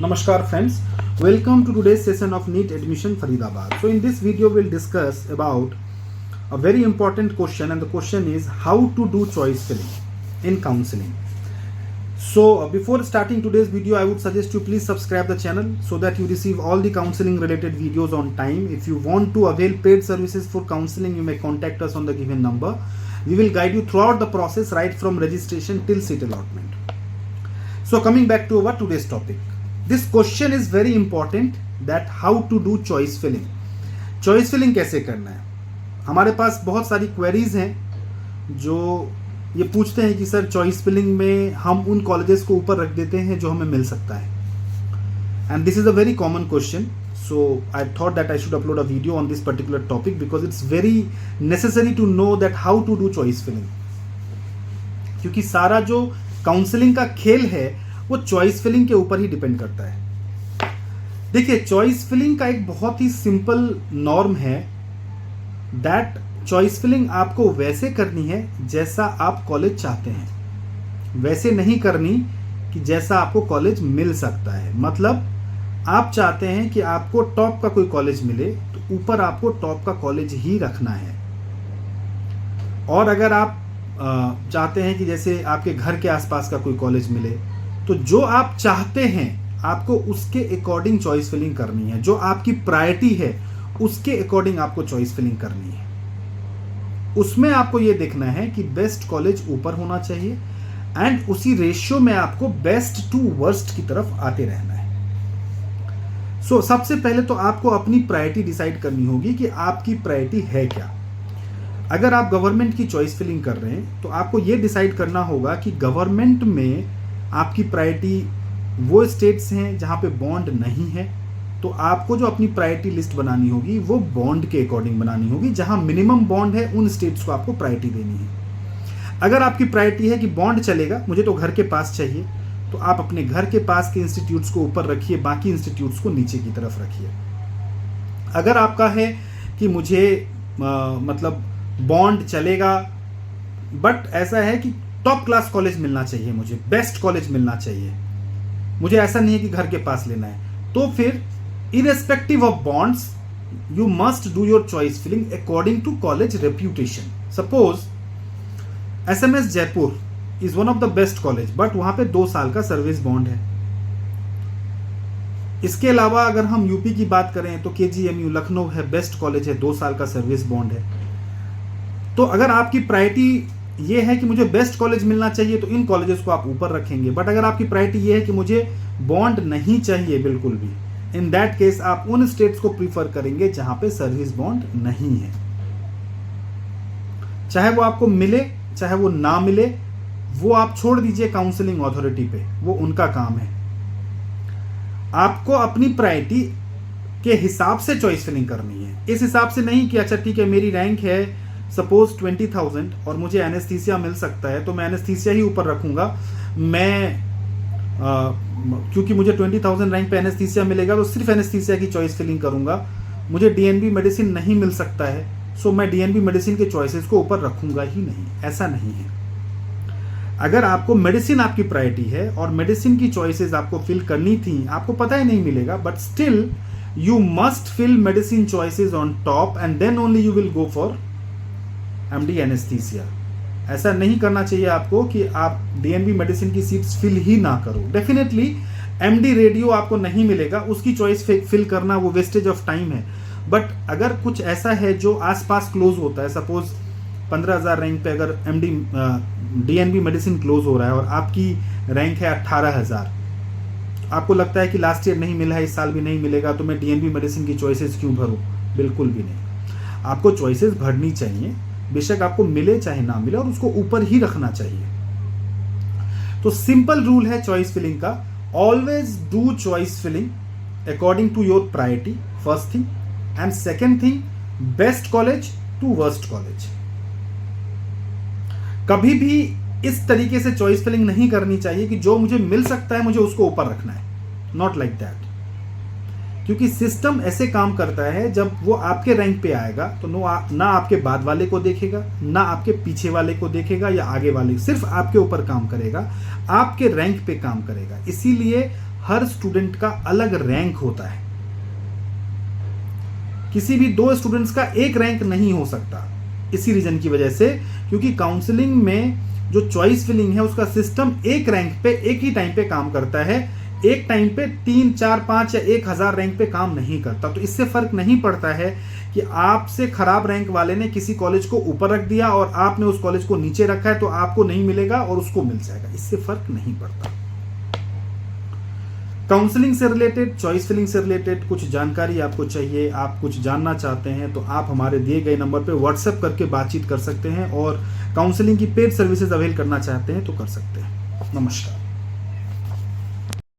Namaskar friends, welcome to today's session of NEET Admission Faridabad. So in this video we'll discuss about a very important question, and the question is how to do choice filling in counseling. So before starting today's video, I would suggest you please subscribe the channel so that you receive all the counseling related videos on time. If you want to avail paid services for counseling, you may contact us on the given number. We will guide you throughout the process right from registration till seat allotment. So coming back to our today's topic. This question is very important, that how to do choice filling. Choice filling कैसे करना है. हमारे पास बहुत सारी queries हैं जो ये पूछते हैं कि सर चॉइस फिलिंग में हम उन कॉलेजेस को ऊपर रख देते हैं जो हमें मिल सकता है. And this is a very common question. So I thought that I should upload a video on this particular topic because it's very necessary to know that how to do choice filling. क्योंकि सारा जो counselling का खेल है वो choice filling के ऊपर ही depend करता है. देखिए, चॉइस फिलिंग का एक बहुत ही सिंपल नॉर्म है दैट चॉइस फिलिंग आपको वैसे करनी है जैसा आप कॉलेज चाहते हैं, वैसे नहीं करनी कि जैसा आपको कॉलेज मिल सकता है. मतलब आप चाहते हैं कि आपको टॉप का कोई कॉलेज मिले तो ऊपर आपको टॉप का कॉलेज ही रखना है. और अगर आप चाहते हैं कि जैसे आपके घर के आसपास का कोई कॉलेज मिले, तो जो आप चाहते हैं आपको उसके अकॉर्डिंग चॉइस फिलिंग करनी है. जो आपकी प्रायोरिटी है उसके अकॉर्डिंग आपको चॉइस फिलिंग करनी है. उसमें आपको यह देखना है कि बेस्ट कॉलेज ऊपर होना चाहिए एंड उसी रेशियो में आपको बेस्ट टू वर्स्ट की तरफ आते रहना है. सो सबसे पहले तो आपको अपनी प्रायोरिटी डिसाइड करनी होगी कि आपकी प्रायोरिटी है क्या. अगर आप गवर्नमेंट की चॉइस फिलिंग कर रहे हैं तो आपको यह डिसाइड करना होगा कि गवर्नमेंट में आपकी प्रायोरिटी वो स्टेट्स हैं जहां पे बॉन्ड नहीं है, तो आपको जो अपनी प्रायोरिटी लिस्ट बनानी होगी वो बॉन्ड के अकॉर्डिंग बनानी होगी. जहां मिनिमम बॉन्ड है उन स्टेट्स को आपको प्रायोरिटी देनी है. अगर आपकी प्रायोरिटी है कि बॉन्ड चलेगा, मुझे तो घर के पास चाहिए, तो आप अपने घर के पास के इंस्टीट्यूट्स को ऊपर रखिए, बाकी इंस्टीट्यूट्स को नीचे की तरफ रखिए. अगर आपका है कि मुझे मतलब बॉन्ड चलेगा बट ऐसा है कि टॉप क्लास कॉलेज मिलना चाहिए, मुझे बेस्ट कॉलेज मिलना चाहिए, मुझे ऐसा नहीं है कि घर के पास लेना है, तो फिर irrespective of bonds you must do your choice filling according to college reputation. Suppose SMS Jaipur is one of the best college but वहां पे 2 साल का सर्विस बॉन्ड है. इसके अलावा अगर हम यूपी की बात करें तो KGMU लखनऊ है, बेस्ट कॉलेज है, 2 साल का सर्विस बॉन्ड है. तो अगर आपकी प्रायोरिटी ये है कि मुझे बेस्ट कॉलेज मिलना चाहिए तो इन कॉलेजेस को आप ऊपर रखेंगे. बट अगर आपकी प्रायोरिटी ये है कि मुझे बॉन्ड नहीं चाहिए बिल्कुल भी, इन दैट केस आप उन स्टेट्स को प्रीफर करेंगे जहां पे सर्विस बॉन्ड नहीं है. चाहे वो आपको मिले चाहे वो ना मिले, वो आप छोड़ दीजिए काउंसलिंग अथॉरिटी पे, वो उनका काम है. आपको अपनी प्रायोरिटी के हिसाब से चॉइस फिलिंग करनी है. इस हिसाब से नहीं कि अच्छा ठीक है मेरी रैंक है सपोज 20,000 और मुझे एनेस्थीसिया मिल सकता है तो मैं एनेस्थीसिया ही ऊपर रखूंगा. मैं क्योंकि मुझे 20,000 रैंक पे एनेस्थीसिया मिलेगा तो सिर्फ एनेस्थीसिया की चॉइस फिलिंग करूंगा. मुझे डीएनबी मेडिसिन नहीं मिल सकता है सो मैं डीएनबी मेडिसिन के चॉइसेस को ऊपर रखूंगा ही नहीं. ऐसा नहीं है. अगर आपको मेडिसिन आपकी प्रायोरिटी है और मेडिसिन की चॉइसेस आपको फिल करनी थी, आपको पता ही नहीं मिलेगा, but still you must fill medicine choices on top and then only you will go for MD anaesthesia. ऐसा नहीं करना चाहिए आपको कि आप डीएनबी मेडिसिन की सीट्स फिल ही ना करो. डेफिनेटली एमडी रेडियो आपको नहीं मिलेगा, उसकी चॉइस फिल करना वो वेस्टेज ऑफ टाइम है. बट अगर कुछ ऐसा है जो आसपास क्लोज होता है, सपोज 15,000 रैंक पे अगर एमडी डीएनबी मेडिसिन क्लोज हो रहा है और आपकी रैंक है 18,000, आपको लगता है कि लास्ट ईयर नहीं मिला है, इस साल भी नहीं मिलेगा, तो मैं डीएनबी मेडिसिन की चॉइसेस क्यों भरूं? बिल्कुल भी नहीं. आपको चॉइसेस भरनी चाहिए, बेशक आपको मिले चाहे ना मिले, और उसको ऊपर ही रखना चाहिए. तो सिंपल रूल है चॉइस फिलिंग का, always do choice filling according to your priority, first thing. And second thing, best college to worst college. कभी भी इस तरीके से चॉइस फिलिंग नहीं करनी चाहिए कि जो मुझे मिल सकता है मुझे उसको ऊपर रखना है. Not like that. क्योंकि सिस्टम ऐसे काम करता है, जब वो आपके रैंक पे आएगा तो ना आपके बाद वाले को देखेगा, ना आपके पीछे वाले को देखेगा या आगे वाले, सिर्फ आपके ऊपर काम करेगा, आपके रैंक पे काम करेगा. इसीलिए हर स्टूडेंट का अलग रैंक होता है। किसी भी दो स्टूडेंट्स का एक रैंक नहीं हो सकता, इसी रीजन की वजह से, क्योंकि काउंसलिंग में जो चॉइस फिलिंग है उसका सिस्टम एक रैंक पे एक ही टाइम पे काम करता है, एक टाइम पे 3, 4, 5 या 1000 रैंक पे काम नहीं करता। तो इससे फर्क नहीं पड़ता है कि आपसे खराब रैंक वाले ने किसी कॉलेज को ऊपर रख दिया और आपने उस कॉलेज को नीचे रखा है तो आपको नहीं मिलेगा और उसको मिल जाएगा, इससे फर्क नहीं पड़ता। काउंसलिंग से रिलेटेड, चॉइस फिलिंग से रिलेटेड कुछ जानकारी आपको चाहिए, आप कुछ जानना चाहते हैं, तो आप हमारे दिए गए नंबर पे व्हाट्सएप करके बातचीत कर सकते हैं, और काउंसलिंग की पेड सर्विसेज अवेल करना चाहते हैं तो कर सकते हैं। नमस्कार।